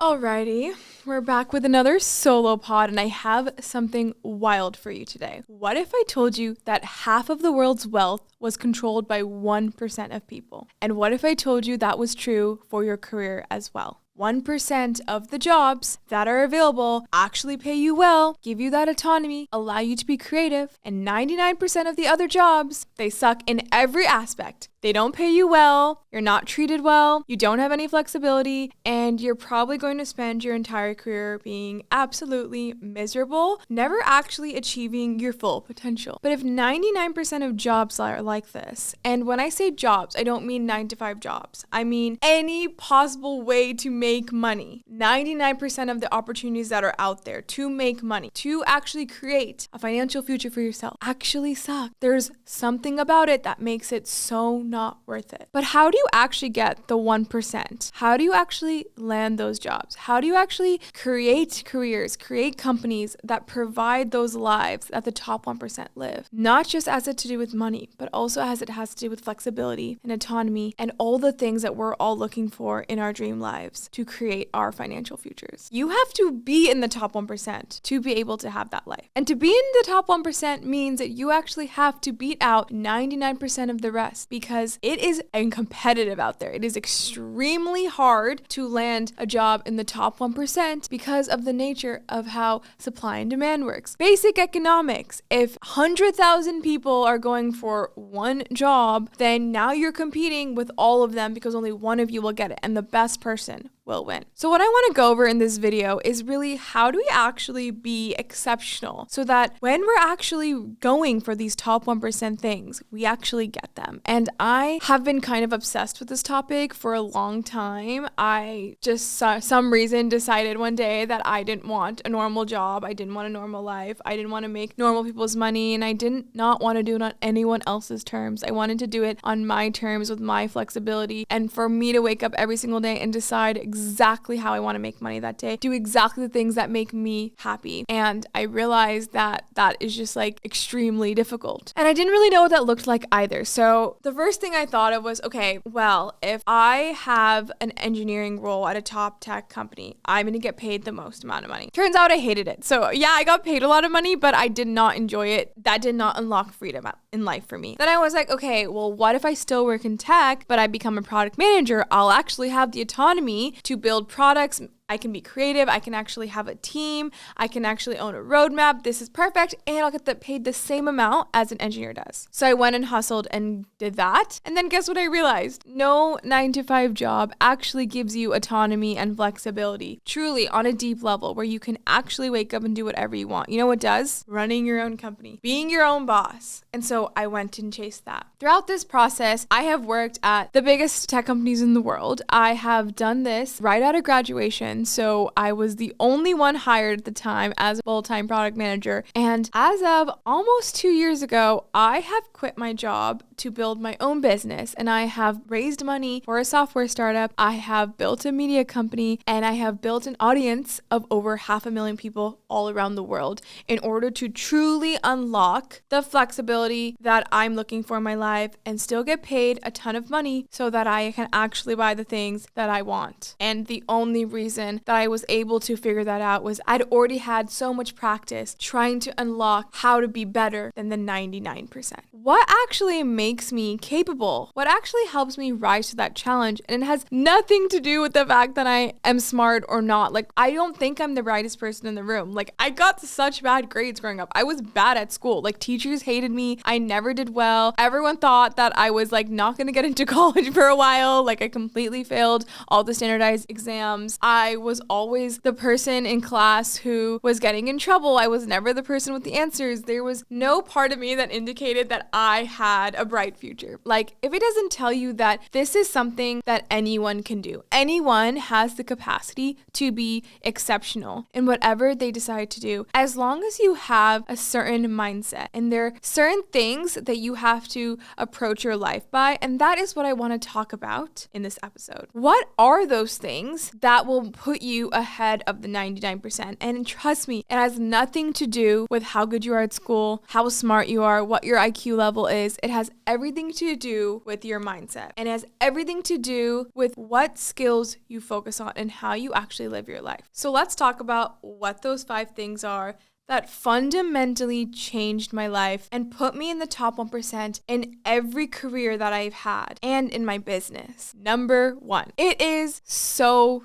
Alrighty, we're back with another solo pod, and I have something wild for you today. What if I told you that half of the world's wealth was controlled by 1% of people? And what if I told you that was true for your career as well? 1% of the jobs that are available actually pay you well, give you that autonomy, allow you to be creative, and 99% of the other jobs, they suck in every aspect. They don't pay you well, you're not treated well, you don't have any flexibility, and you're probably going to spend your entire career being absolutely miserable, never actually achieving your full potential. But if 99% of jobs are like this, and when I say jobs, I don't mean 9-to-5 jobs. I mean any possible way to make money. 99% of the opportunities that are out there to make money, to actually create a financial future for yourself, actually suck. There's something about it that makes it so not worth it. But how do you actually get the 1%? How do you actually land those jobs? How do you actually create careers, create companies that provide those lives that the top 1% live? Not just as it to do with money, but also as it has to do with flexibility and autonomy and all the things that we're all looking for in our dream lives to create our financial futures. You have to be in the top 1% to be able to have that life. And to be in the top 1% means that you actually have to beat out 99% of the rest, because it is competitive out there. It is extremely hard to land a job in the top 1% because of the nature of how supply and demand works. Basic economics. If 100,000 people are going for one job, then now you're competing with all of them because only one of you will get it, and the best person will win. So what I want to go over in this video is really how do we actually be exceptional so that when we're actually going for these top 1% things, we actually get them. And I have been kind of obsessed with this topic for a long time. I just, some reason, decided one day that I didn't want a normal job. I didn't want a normal life. I didn't want to make normal people's money, and I did not want to do it on anyone else's terms. I wanted to do it on my terms with my flexibility, and for me to wake up every single day and decide exactly how I want to make money that day, do exactly the things that make me happy. And I realized that that is just like extremely difficult. And I didn't really know what that looked like either. So the first thing I thought of was, okay, well, if I have an engineering role at a top tech company, I'm going to get paid the most amount of money. Turns out I hated it. So yeah, I got paid a lot of money, but I did not enjoy it. That did not unlock freedom in life for me. Then I was like, okay, well, what if I still work in tech, but I become a product manager? I'll actually have the autonomy to build products. I can be creative. I can actually have a team. I can actually own a roadmap. This is perfect. And I'll get paid the same amount as an engineer does. So I went and hustled and did that. And then guess what I realized? No 9-to-5 job actually gives you autonomy and flexibility, truly on a deep level where you can actually wake up and do whatever you want. You know what does? Running your own company, being your own boss. And so I went and chased that. Throughout this process, I have worked at the biggest tech companies in the world. I have done this right out of graduation. So I was the only one hired at the time as a full-time product manager. And as of almost 2 years ago, I have quit my job to build my own business. And I have raised money for a software startup. I have built a media company, and I have built an audience of over 500,000 people all around the world in order to truly unlock the flexibility that I'm looking for in my life and still get paid a ton of money so that I can actually buy the things that I want. And the only reason that I was able to figure that out was I'd already had so much practice trying to unlock how to be better than the 99%. What actually makes me capable? What actually helps me rise to that challenge? And it has nothing to do with the fact that I am smart or not. Like, I don't think I'm the brightest person in the room. Like, I got such bad grades growing up. I was bad at school. Like, teachers hated me. I never did well. Everyone thought that I was like not going to get into college for a while. Like, I completely failed all the standardized exams. I was always the person in class who was getting in trouble. I was never the person with the answers. There was no part of me that indicated that I had a bright future. Like, if it doesn't tell you that this is something that anyone can do, anyone has the capacity to be exceptional in whatever they decide to do, as long as you have a certain mindset. And there are certain things that you have to approach your life by. And that is what I want to talk about in this episode. What are those things that will put you ahead of the 99%. And trust me, it has nothing to do with how good you are at school, how smart you are, what your IQ level is. It has everything to do with your mindset. And it has everything to do with what skills you focus on and how you actually live your life. So let's talk about what those 5 things are that fundamentally changed my life and put me in the top 1% in every career that I've had and in my business. Number 1, it is so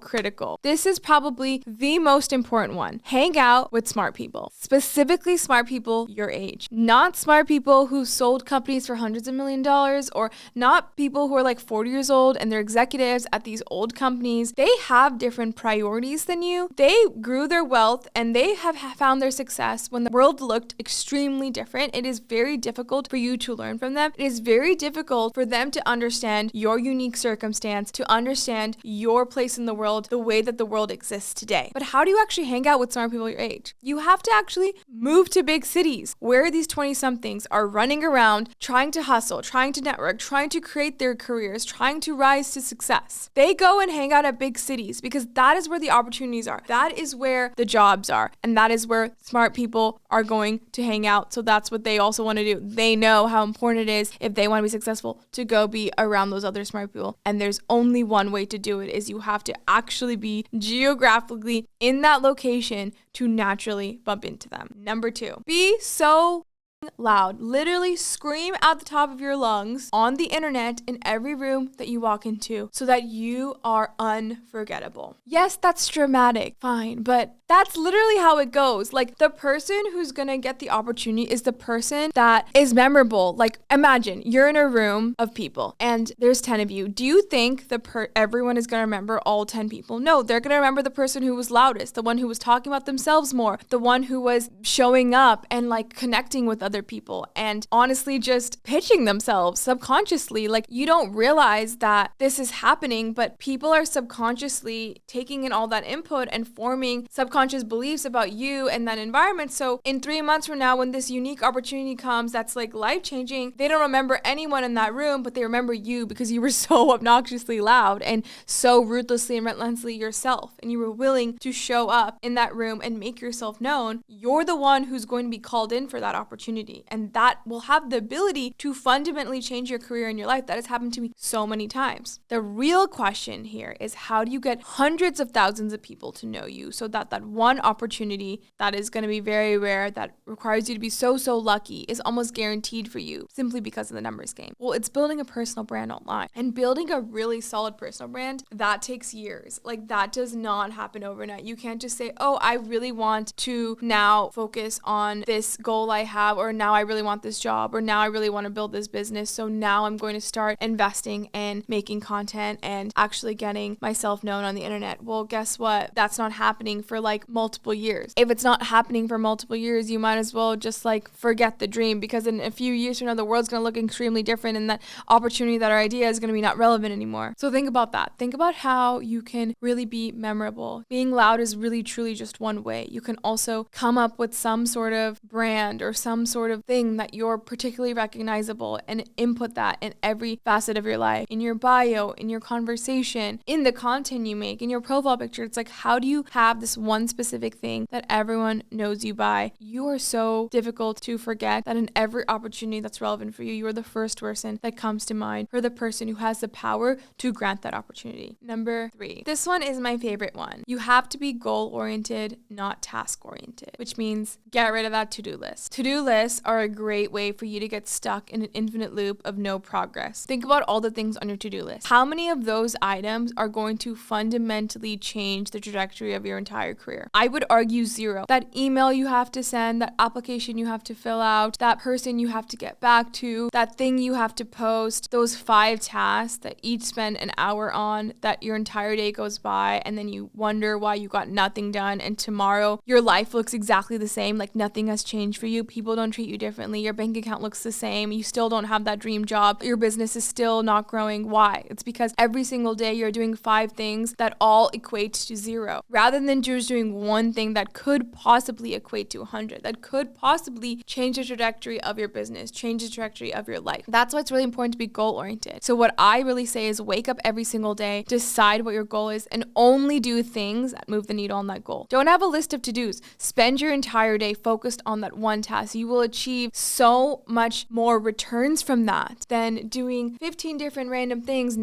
critical. This is probably the most important one. Hang out with smart people, specifically smart people your age, not smart people who sold companies for hundreds of million dollars, or not people who are like 40 years old and they're executives at these old companies. They have different priorities than you. They grew their wealth and they have found their success when the world looked extremely different. It is very difficult for you to learn from them. It is very difficult for them to understand your unique circumstance, to understand your place in the world, the way that the world exists today. But how do you actually hang out with smart people your age? You have to actually move to big cities where these 20-somethings are running around, trying to hustle, trying to network, trying to create their careers, trying to rise to success. They go and hang out at big cities because that is where the opportunities are. That is where the jobs are. And that is where smart people are going to hang out. So that's what they also want to do. They know how important it is, if they want to be successful, to go be around those other smart people. And there's only one way to do it, is you have to actually be geographically in that location to naturally bump into them. Number 2, be so loud. Literally scream at the top of your lungs on the internet in every room that you walk into so that you are unforgettable. Yes, that's dramatic, fine, but that's literally how it goes. Like, the person who's gonna get the opportunity is the person that is memorable. Like, imagine you're in a room of people and there's 10 of you. Do you think everyone is gonna remember all 10 people? No, they're gonna remember the person who was loudest, the one who was talking about themselves more, the one who was showing up and like connecting with other people and honestly just pitching themselves subconsciously. Like, you don't realize that this is happening, but people are subconsciously taking in all that input and forming subconscious beliefs about you and that environment. So in 3 months from now, when this unique opportunity comes that's like life-changing, they don't remember anyone in that room, but they remember you because you were so obnoxiously loud and so ruthlessly and relentlessly yourself, and you were willing to show up in that room and make yourself known. You're the one who's going to be called in for that opportunity, and that will have the ability to fundamentally change your career and your life. That has happened to me so many times. The real question here is, how do you get hundreds of thousands of people to know you so that one opportunity that is going to be very rare, that requires you to be so lucky, is almost guaranteed for you simply because of the numbers game? Well, it's building a personal brand online, and building a really solid personal brand, that takes years. Like, that does not happen overnight. You can't just say, oh, I really want to now focus on this goal I have, or now I really want this job, or now I really want to build this business, so now I'm going to start investing in making content and actually getting myself known on the internet. Well, guess what? That's not happening for like multiple years. If it's not happening for multiple years, you might as well just like forget the dream, because in a few years from now, the world's going to look extremely different, and that opportunity, that our idea is going to be not relevant anymore. So think about that. Think about how you can really be memorable. Being loud is really truly just one way. You can also come up with some sort of brand or some sort of thing that you're particularly recognizable, and input that in every facet of your life, in your bio, in your conversation, in the content you make, in your profile picture. It's like, how do you have this one specific thing that everyone knows you by? You are so difficult to forget that in every opportunity that's relevant for you, you are the first person that comes to mind for the person who has the power to grant that opportunity. Number 3. This one is my favorite one. You have to be goal-oriented, not task-oriented, which means get rid of that to-do list. To-do lists are a great way for you to get stuck in an infinite loop of no progress. Think about all the things on your to-do list. How many of those items are going to fundamentally change the trajectory of your entire career? I would argue 0. That email you have to send, that application you have to fill out, that person you have to get back to, that thing you have to post, those 5 tasks that each spend an hour on, that your entire day goes by and then you wonder why you got nothing done, and tomorrow your life looks exactly the same, like nothing has changed for you. People don't treat you differently. Your bank account looks the same. You still don't have that dream job. Your business is still not growing. Why? It's because every single day you're doing 5 things that all equate to 0, rather than just doing one thing that could possibly equate to 100, that could possibly change the trajectory of your business, change the trajectory of your life. That's why it's really important to be goal-oriented. So what I really say is wake up every single day, decide what your goal is, and only do things that move the needle on that goal. Don't have a list of to-dos. Spend your entire day focused on that one task. You will achieve so much more returns from that than doing 15 different random things,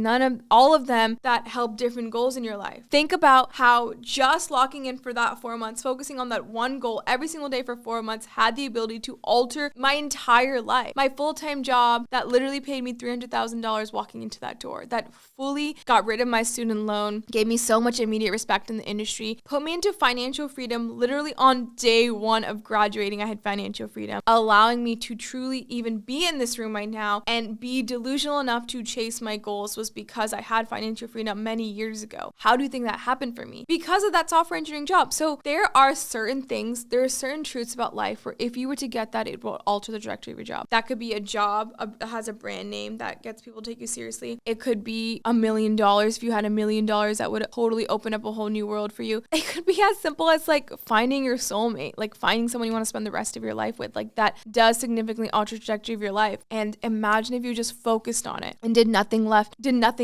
all of them that help different goals in your life. Think about how just locking in for that 4 months, focusing on that one goal every single day for 4 months had the ability to alter my entire life. My full-time job that literally paid me $300,000 walking into that door, that fully got rid of my student loan, gave me so much immediate respect in the industry, put me into financial freedom literally on day 1 of graduating. I had financial freedom, allowing me to truly even be in this room right now and be delusional enough to chase my goals was because I had financial freedom many years ago. How do you think that happened for me? Because of that software engineering job. So there are certain things, there are certain truths about life where if you were to get that, it will alter the trajectory of your job. That could be a job that has a brand name that gets people to take you seriously. It could be $1 million. If you had $1 million, that would totally open up a whole new world for you. It could be as simple as like finding your soulmate, like finding someone you want to spend the rest of your life with. Like that does significantly alter the trajectory of your life. And imagine if you just focused on it and did nothing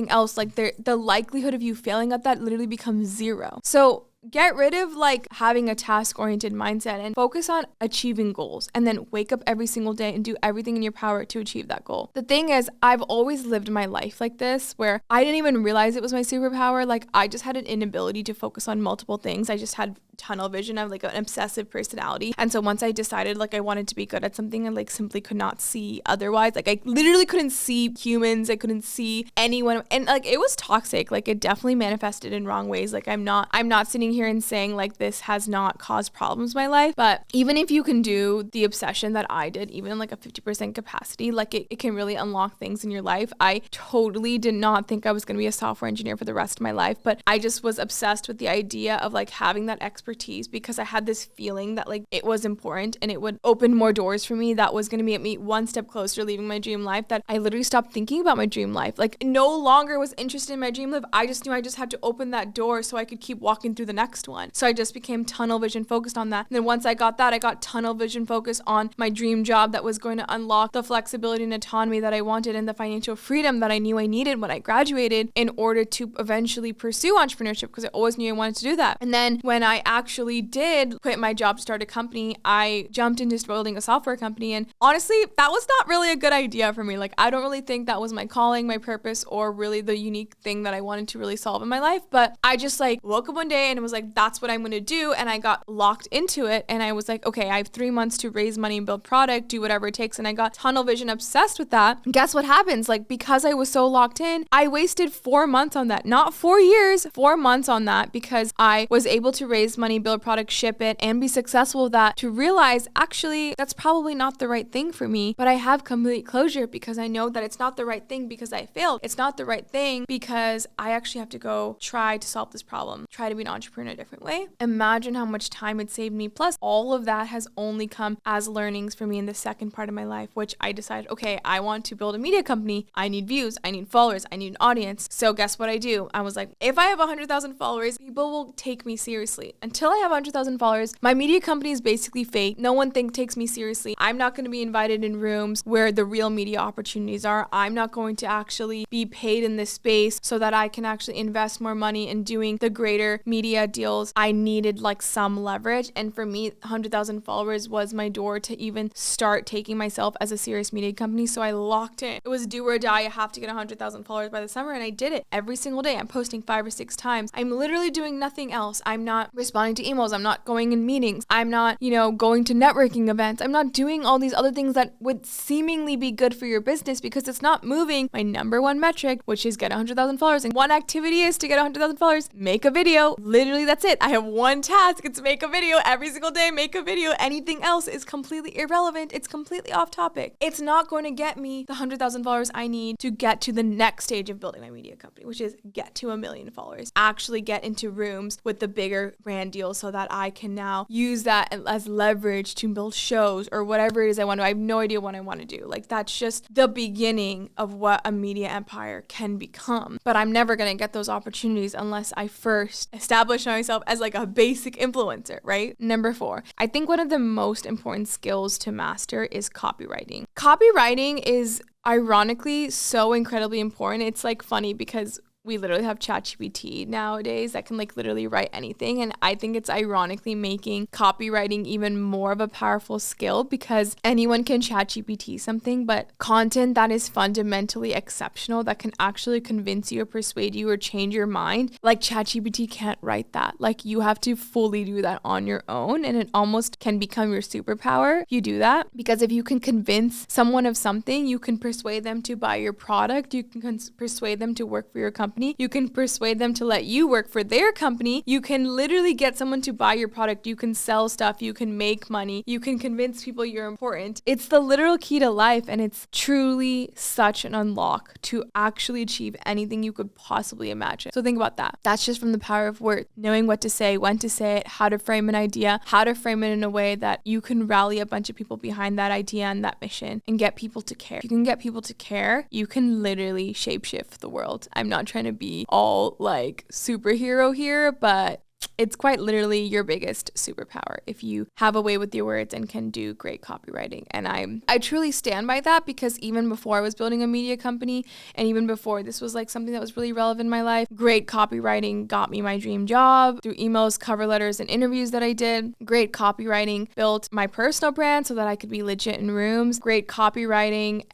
else, like the likelihood of you failing at that literally becomes 0. So get rid of like having a task-oriented mindset and focus on achieving goals, and then wake up every single day and do everything in your power to achieve that goal. The thing is, I've always lived my life like this where I didn't even realize it was my superpower. Like I just had an inability to focus on multiple things. I just had tunnel vision. I have like an obsessive personality. And so once I decided like I wanted to be good at something, I like simply could not see otherwise. Like I literally couldn't see humans. I couldn't see anyone. And like it was toxic. Like it definitely manifested in wrong ways. Like I'm not sitting here and saying like this has not caused problems in my life. But even if you can do the obsession that I did, even like a 50% capacity, like it can really unlock things in your life. I totally did not think I was going to be a software engineer for the rest of my life, but I just was obsessed with the idea of like having that expertise because I had this feeling that like it was important and it would open more doors for me. That was going to get me one step closer to leaving my dream life, that I literally stopped thinking about my dream life. Like no longer was interested in my dream life. I just knew I just had to open that door so I could keep walking through the next one. So I just became tunnel vision focused on that. And then once I got that, I got tunnel vision focused on my dream job that was going to unlock the flexibility and autonomy that I wanted and the financial freedom that I knew I needed when I graduated in order to eventually pursue entrepreneurship, because I always knew I wanted to do that. And then when I actually did quit my job to start a company, I jumped into building a software company. And honestly, that was not really a good idea for me. Like, I don't really think that was my calling, my purpose, or really the unique thing that I wanted to really solve in my life. But I just like woke up one day and it was like, that's what I'm going to do. And I got locked into it. And I was like, okay, I have 3 months to raise money and build product, do whatever it takes. And I got tunnel vision obsessed with that. And guess what happens? Like, because I was so locked in, I wasted 4 months on that, not 4 years, 4 months on that, because I was able to raise money, build product, ship it, and be successful with that, to realize actually that's probably not the right thing for me. But I have complete closure because I know that it's not the right thing because I failed. It's not the right thing because I actually have to go try to solve this problem, try to be an entrepreneur in a different way. Imagine how much time it saved me. Plus, all of that has only come as learnings for me in the second part of my life, which I decided, okay, I want to build a media company. I need views, I need followers, I need an audience. So guess what I do? I was like, if I have 100,000 followers, people will take me seriously. Until I have 100,000 followers, my media company is basically fake. No one takes me seriously. I'm not going to be invited in rooms where the real media opportunities are. I'm not going to actually be paid in this space so that I can actually invest more money in doing the greater media deals. I needed like some leverage. And for me, 100,000 followers was my door to even start taking myself as a serious media company. So I locked in. It was do or die. I have to get 100,000 followers by the summer. And I did it every single day. I'm posting 5 or 6 times. I'm literally doing nothing else. I'm not responding to emails. I'm not going in meetings. I'm not, going to networking events. I'm not doing all these other things that would seemingly be good for your business because it's not moving my number one metric, which is get 100,000 followers. And one activity is to get 100,000 followers, make a video. Literally literally, that's it. I have one task. It's make a video every single day, make a video. Anything else is completely irrelevant. It's completely off topic. It's not going to get me the 100,000 followers I need to get to the next stage of building my media company, which is get to 1 million followers, actually get into rooms with the bigger brand deals so that I can now use that as leverage to build shows or whatever it is I want to. I have no idea what I want to do. Like, that's just the beginning of what a media empire can become. But I'm never going to get those opportunities unless I first establish myself as like a basic influencer, right? Number 4, I think one of the most important skills to master is copywriting. Copywriting is ironically so incredibly important. It's like funny because we literally have ChatGPT nowadays that can like literally write anything. And I think it's ironically making copywriting even more of a powerful skill because anyone can ChatGPT something, but content that is fundamentally exceptional, that can actually convince you or persuade you or change your mind, like ChatGPT can't write that. Like, you have to fully do that on your own, and it almost can become your superpower if you do that. Because if you can convince someone of something, you can persuade them to buy your product, you can persuade them to work for your company, you can persuade them to let you work for their company, you can literally get someone to buy your product, you can sell stuff, you can make money, you can convince people you're important. It's the literal key to life, and it's truly such an unlock to actually achieve anything you could possibly imagine. So think about that. That's just from the power of words, knowing what to say, when to say it, how to frame an idea, how to frame it in a way that you can rally a bunch of people behind that idea and that mission and get people to care. If you can get people to care, you can literally shapeshift the world. I'm not trying to be all like superhero here, but it's quite literally your biggest superpower if you have a way with your words and can do great copywriting. And I truly stand by that, because even before I was building a media company, and even before this was like something that was really relevant in my life, great copywriting got me my dream job through emails, cover letters, and interviews that I did. Great copywriting built my personal brand so that I could be legit in rooms. Great copywriting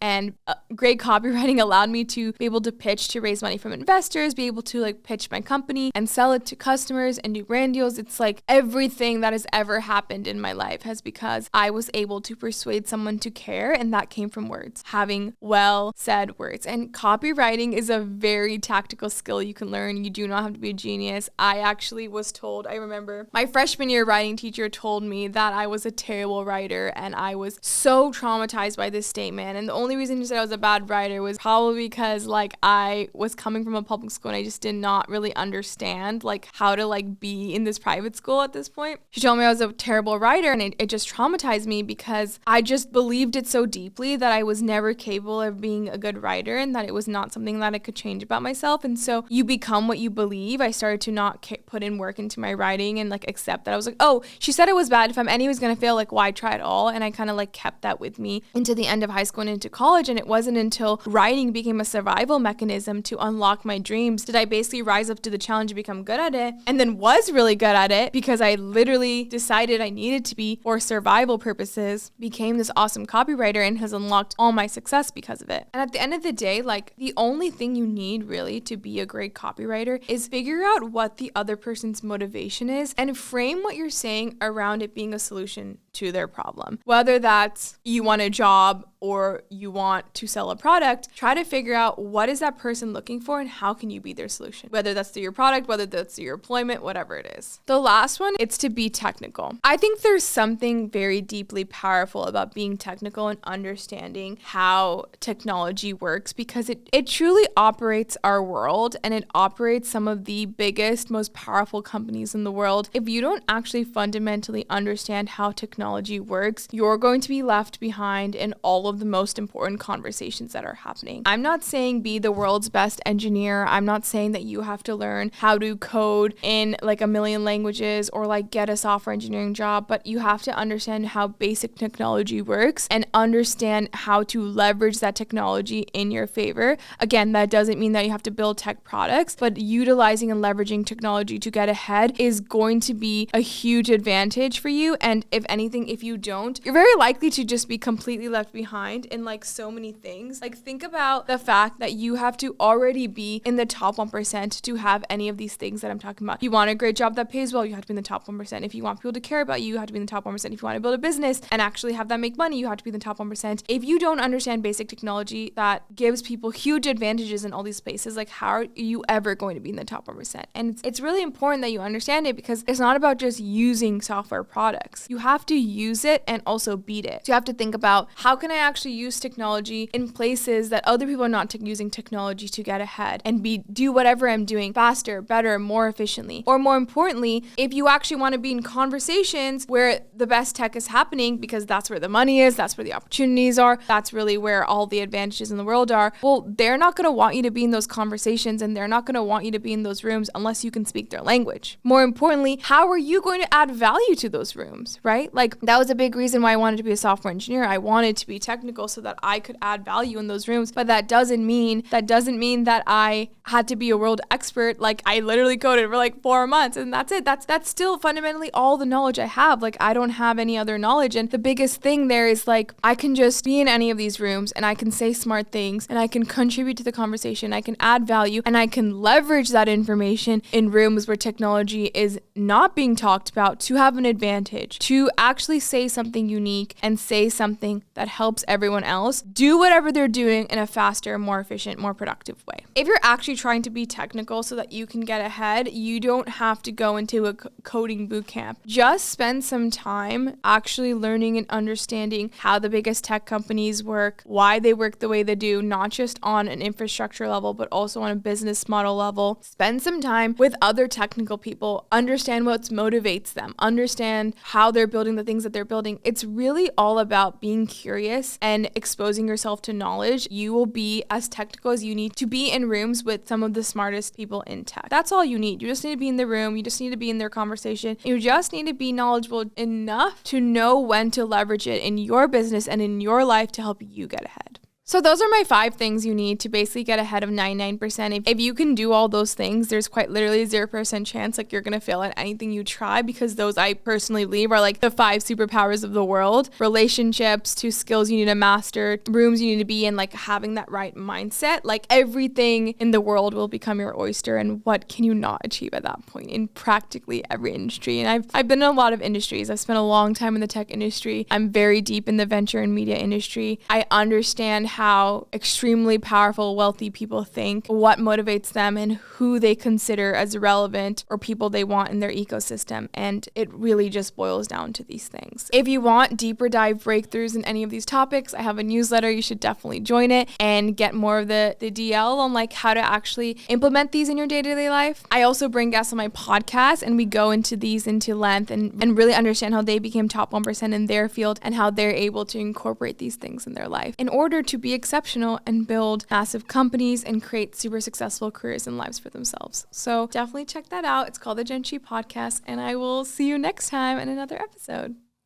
allowed me to be able to pitch to raise money from investors, be able to like pitch my company and sell it to customers and do brand deals. It's like everything that has ever happened in my life has because I was able to persuade someone to care, and that came from words, having well said words. And copywriting is a very tactical skill you can learn. You do not have to be a genius. I actually was told, I remember my freshman year writing teacher told me that I was a terrible writer, and I was so traumatized by this statement. And the only reason she said I was a bad writer was probably because like I was coming from a public school and I just did not really understand like how to like be in this private school at this point. She told me I was a terrible writer, and it just traumatized me because I just believed it so deeply that I was never capable of being a good writer, and that it was not something that I could change about myself. And so you become what you believe. I started to not put in work into my writing and like accept that. I was like, oh, she said it was bad. If I'm anyways gonna fail, like why try at all? And I kind of like kept that with me into the end of high school and into college. And it wasn't until writing became a survival mechanism to unlock my dreams did I basically rise up to the challenge and become good at it, and then was really good at it because I literally decided I needed to be for survival purposes, became this awesome copywriter, and has unlocked all my success because of it. And at the end of the day, like the only thing you need really to be a great copywriter is figure out what the other person's motivation is and frame what you're saying around it being a solution to their problem. Whether that's you want a job or you want to sell a product, try to figure out what is that person looking for and how can you be their solution. Whether that's through your product, whether that's through your employment, whatever it is. The last one, it's to be technical. I think there's something very deeply powerful about being technical and understanding how technology works, because it truly operates our world, and it operates some of the biggest, most powerful companies in the world. If you don't actually fundamentally understand how technology works, you're going to be left behind in all of the most important conversations that are happening. I'm not saying be the world's best engineer. I'm not saying that you have to learn how to code in like a million languages or like get a software engineering job, but you have to understand how basic technology works and understand how to leverage that technology in your favor. Again, that doesn't mean that you have to build tech products, but utilizing and leveraging technology to get ahead is going to be a huge advantage for you. And if anything, if you don't, you're very likely to just be completely left behind in like so many things things. Like, think about the fact that you have to already be in the top 1% to have any of these things that I'm talking about. If you want a great job that pays well, you have to be in the top 1%. If you want people to care about you, you have to be in the top 1%. If you want to build a business and actually have that make money, you have to be in the top 1%. If you don't understand basic technology that gives people huge advantages in all these places, like, how are you ever going to be in the top 1%? And it's really important that you understand it, because it's not about just using software products. You have to use it and also beat it. So you have to think about, how can I actually use technology in places that other people are not using technology to get ahead and do whatever I'm doing faster, better, more efficiently? Or more importantly, if you actually want to be in conversations where the best tech is happening, because that's where the money is, that's where the opportunities are, that's really where all the advantages in the world are, well, they're not going to want you to be in those conversations, and they're not going to want you to be in those rooms unless you can speak their language. More importantly, how are you going to add value to those rooms, right? Like, that was a big reason why I wanted to be a software engineer. I wanted to be technical so that I could add value in those rooms, but that doesn't mean that I had to be a world expert. Like, I literally coded for like 4 months and that's it. That's still fundamentally all the knowledge I have. Like, I don't have any other knowledge. And the biggest thing there is, like, I can just be in any of these rooms and I can say smart things and I can contribute to the conversation. I can add value and I can leverage that information in rooms where technology is not being talked about to have an advantage, to actually say something unique and say something that helps everyone else do whatever they're doing in a faster, more efficient, more productive way. If you're actually trying to be technical so that you can get ahead, you don't have to go into a coding boot camp. Just spend some time actually learning and understanding how the biggest tech companies work, why they work the way they do, not just on an infrastructure level, but also on a business model level. Spend some time with other technical people, understand what motivates them, understand how they're building the things that they're building. It's really all about being curious and exposing yourself to knowledge. You will be as technical as you need to be in rooms with some of the smartest people in tech. That's all you need. You just need to be in the room. You just need to be in their conversation. You just need to be knowledgeable enough to know when to leverage it in your business and in your life to help you get ahead. So those are my 5 things you need to basically get ahead of 99%. If you can do all those things, there's quite literally 0% chance like you're going to fail at anything you try, because those, I personally believe, are like the 5 superpowers of the world. Relationships, 2 skills you need to master, rooms you need to be in, like having that right mindset. Like, everything in the world will become your oyster, and what can you not achieve at that point in practically every industry? And I've been in a lot of industries. I've spent a long time in the tech industry. I'm very deep in the venture and media industry. I understand how extremely powerful, wealthy people think, what motivates them, and who they consider as relevant or people they want in their ecosystem. And it really just boils down to these things. If you want deeper dive breakthroughs in any of these topics, I have a newsletter. You should definitely join it and get more of the DL on like how to actually implement these in your day-to-day life. I also bring guests on my podcast, and we go into these into length and really understand how they became top 1% in their field and how they're able to incorporate these things in their life in order to be exceptional and build massive companies and create super successful careers and lives for themselves. So definitely check that out. It's called the Gentry Podcast, and I will see you next time in another episode.